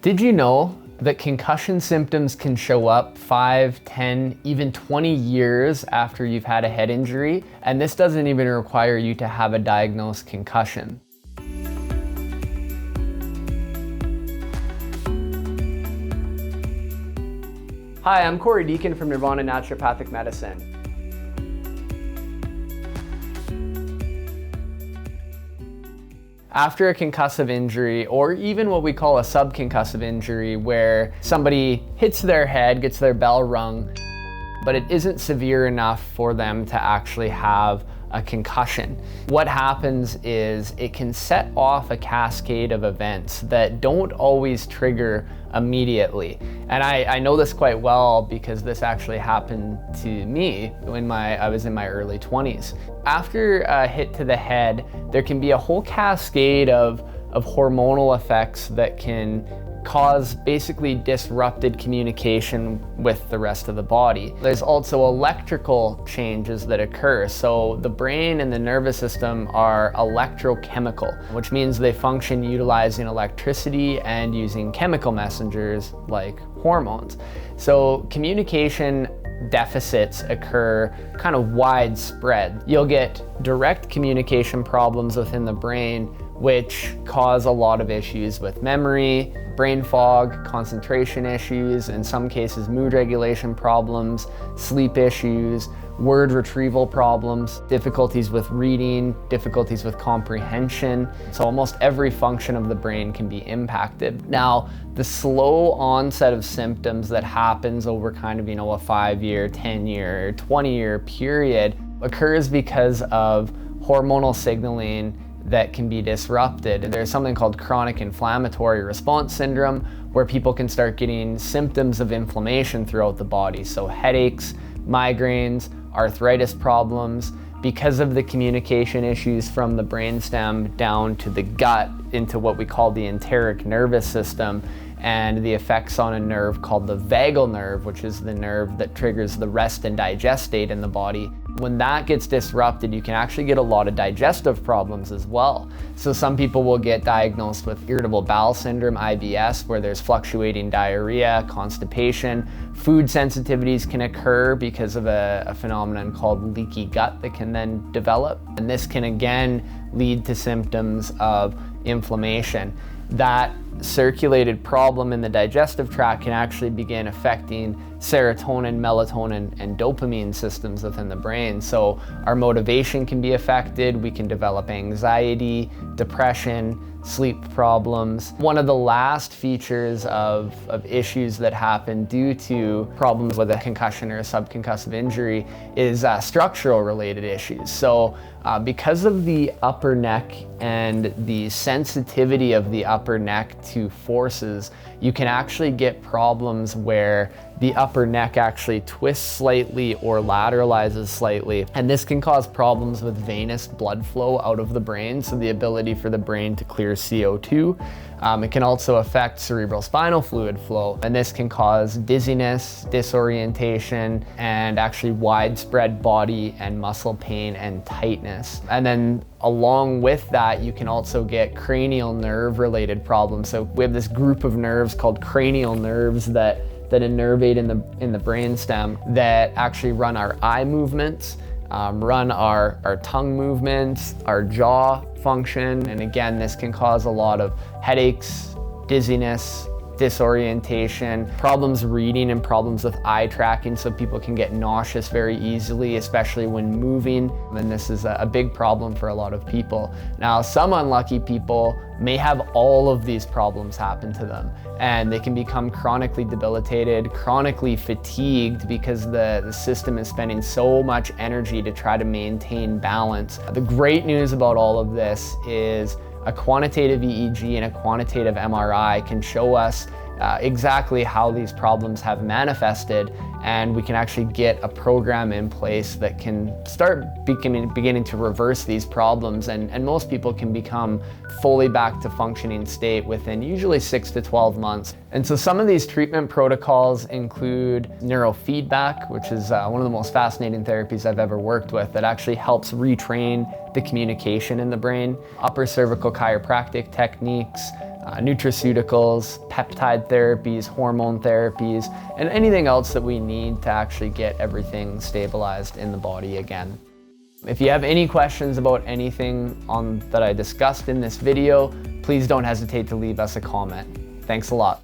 Did you know that concussion symptoms can show up 5, 10, even 20 years after you've had a head injury? And this doesn't even require you to have a diagnosed concussion. Hi, I'm Corey Deacon from Nirvana Naturopathic Medicine. After a concussive injury, or even what we call a subconcussive injury, where somebody hits their head, gets their bell rung, but it isn't severe enough for them to actually have a concussion. What happens is it can set off a cascade of events that don't always trigger immediately. And I know this quite well because this actually happened to me when I was in my early 20s. After a hit to the head, there can be a whole cascade of hormonal effects that can cause basically disrupted communication with the rest of the body. There's also electrical changes that occur. So the brain and the nervous system are electrochemical, which means they function utilizing electricity and using chemical messengers like hormones. So communication deficits occur kind of widespread. You'll get direct communication problems within the brain, which cause a lot of issues with memory, brain fog, concentration issues, in some cases mood regulation problems, sleep issues, word retrieval problems, difficulties with reading, difficulties with comprehension. So almost every function of the brain can be impacted. Now, the slow onset of symptoms that happens over kind of, a 5-year, 10-year, 20-year period occurs because of hormonal signaling that can be disrupted. There's something called Chronic Inflammatory Response Syndrome, where people can start getting symptoms of inflammation throughout the body. So headaches, migraines, arthritis problems, because of the communication issues from the brainstem down to the gut into what we call the enteric nervous system, and the effects on a nerve called the vagal nerve, which is the nerve that triggers the rest and digest state in the body. When that gets disrupted, you can actually get a lot of digestive problems as well. So some people will get diagnosed with irritable bowel syndrome, IBS, where there's fluctuating diarrhea, constipation. Food sensitivities can occur because of a phenomenon called leaky gut that can then develop. And this can again lead to symptoms of inflammation. That circulated problem in the digestive tract can actually begin affecting serotonin, melatonin, and dopamine systems within the brain. So our motivation can be affected. We can develop anxiety, depression, sleep problems. One of the last features of issues that happen due to problems with a concussion or a subconcussive injury is structural related issues. So because of the upper neck and the sensitivity of the upper neck to forces, you can actually get problems where the upper neck actually twists slightly or lateralizes slightly. And this can cause problems with venous blood flow out of the brain, so the ability for the brain to clear CO2. It can also affect cerebral spinal fluid flow, and this can cause dizziness, disorientation, and actually widespread body and muscle pain and tightness. And then along with that, you can also get cranial nerve related problems. So we have this group of nerves called cranial nerves that innervate in the brainstem that actually run our eye movements, run our tongue movements, our jaw function. And again, this can cause a lot of headaches, dizziness, disorientation, problems reading, and problems with eye tracking. So people can get nauseous very easily, especially when moving. And this is a big problem for a lot of people. Now, some unlucky people may have all of these problems happen to them, and they can become chronically debilitated, chronically fatigued, because the system is spending so much energy to try to maintain balance. The great news about all of this is a quantitative EEG and a quantitative MRI can show us exactly how these problems have manifested, and we can actually get a program in place that can start beginning to reverse these problems, and most people can become fully back to functioning state within usually 6 to 12 months. And so some of these treatment protocols include neurofeedback, which is one of the most fascinating therapies I've ever worked with, that actually helps retrain the communication in the brain, upper cervical chiropractic techniques, nutraceuticals, peptide therapies, hormone therapies, and anything else that we need to actually get everything stabilized in the body again. If you have any questions about anything that I discussed in this video, please don't hesitate to leave us a comment. Thanks a lot.